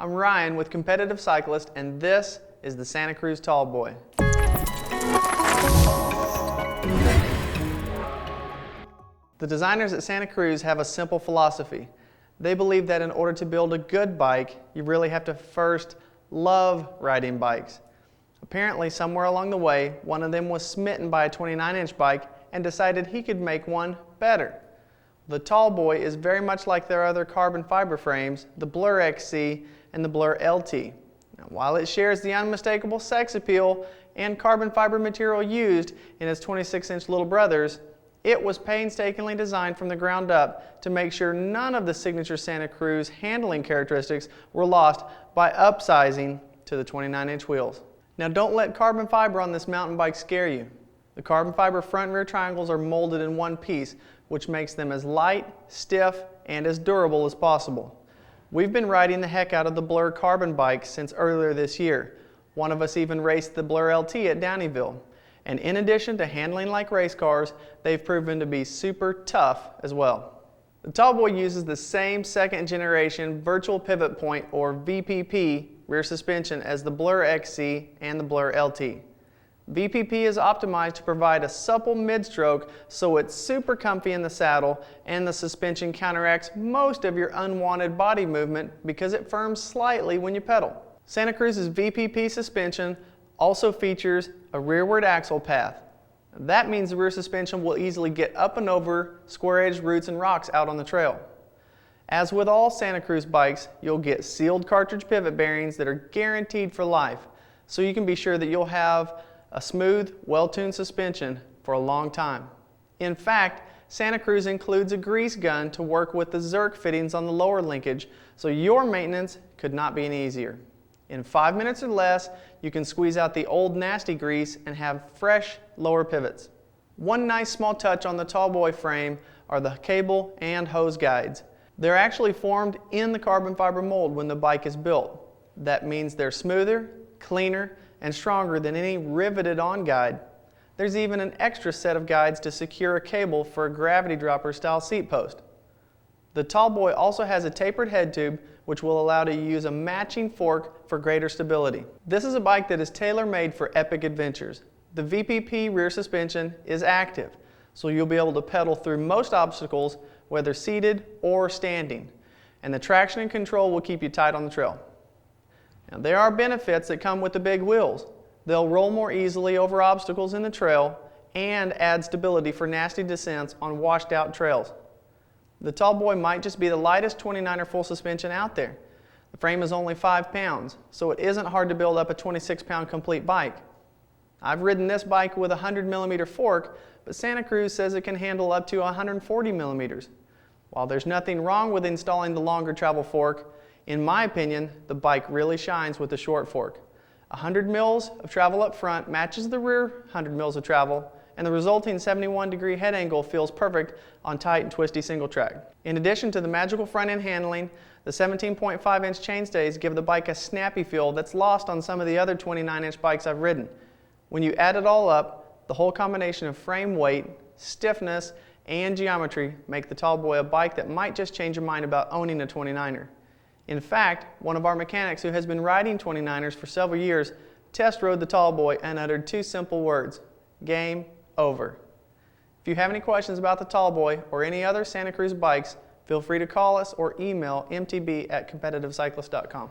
I'm Ryan with Competitive Cyclist, and this is the Santa Cruz Tallboy. The designers at Santa Cruz have a simple philosophy. They believe that in order to build a good bike, you really have to first love riding bikes. Apparently, somewhere along the way, one of them was smitten by a 29-inch bike and decided he could make one better. The Tallboy is very much like their other carbon fiber frames, the Blur XC and the Blur LT. Now, while it shares the unmistakable sex appeal and carbon fiber material used in its 26-inch little brothers, it was painstakingly designed from the ground up to make sure none of the signature Santa Cruz handling characteristics were lost by upsizing to the 29-inch wheels. Now, don't let carbon fiber on this mountain bike scare you. The carbon fiber front and rear triangles are molded in one piece, which makes them as light, stiff, and as durable as possible. We've been riding the heck out of the Blur carbon bikes since earlier this year. One of us even raced the Blur LT at Downeyville. And in addition to handling like race cars, they've proven to be super tough as well. The Tallboy uses the same second generation virtual pivot point, or VPP, rear suspension as the Blur XC and the Blur LT. VPP is optimized to provide a supple mid stroke, so it's super comfy in the saddle, and the suspension counteracts most of your unwanted body movement because it firms slightly when you pedal. Santa Cruz's VPP suspension also features a rearward axle path. That means the rear suspension will easily get up and over square-edged roots and rocks out on the trail. As with all Santa Cruz bikes, you'll get sealed cartridge pivot bearings that are guaranteed for life, so you can be sure that you'll have a smooth, well-tuned suspension for a long time. In fact, Santa Cruz includes a grease gun to work with the Zerk fittings on the lower linkage, so your maintenance could not be any easier. In 5 minutes or less, you can squeeze out the old nasty grease and have fresh lower pivots. One nice small touch on the Tallboy frame are the cable and hose guides. They're actually formed in the carbon fiber mold when the bike is built. That means they're smoother, cleaner, and stronger than any riveted on guide. There's even an extra set of guides to secure a cable for a gravity dropper style seat post. The Tallboy also has a tapered head tube, which will allow you to use a matching fork for greater stability. This is a bike that is tailor-made for epic adventures. The VPP rear suspension is active, so you'll be able to pedal through most obstacles, whether seated or standing, and the traction and control will keep you tight on the trail. Now, there are benefits that come with the big wheels. They'll roll more easily over obstacles in the trail and add stability for nasty descents on washed out trails. The Tallboy might just be the lightest 29er full suspension out there. The frame is only 5 pounds, so it isn't hard to build up a 26-pound complete bike. I've ridden this bike with a 100mm fork, but Santa Cruz says it can handle up to 140mm. While there's nothing wrong with installing the longer travel fork, in my opinion, the bike really shines with the short fork. 100 mils of travel up front matches the rear 100 mils of travel, and the resulting 71-degree head angle feels perfect on tight and twisty single track. In addition to the magical front end handling, the 17.5-inch chainstays give the bike a snappy feel that's lost on some of the other 29-inch bikes I've ridden. When you add it all up, the whole combination of frame weight, stiffness, and geometry make the Tallboy a bike that might just change your mind about owning a 29er. In fact, one of our mechanics who has been riding 29ers for several years test rode the Tallboy and uttered 2 simple words: game over. If you have any questions about the Tallboy or any other Santa Cruz bikes, feel free to call us or email mtb@competitivecyclist.com.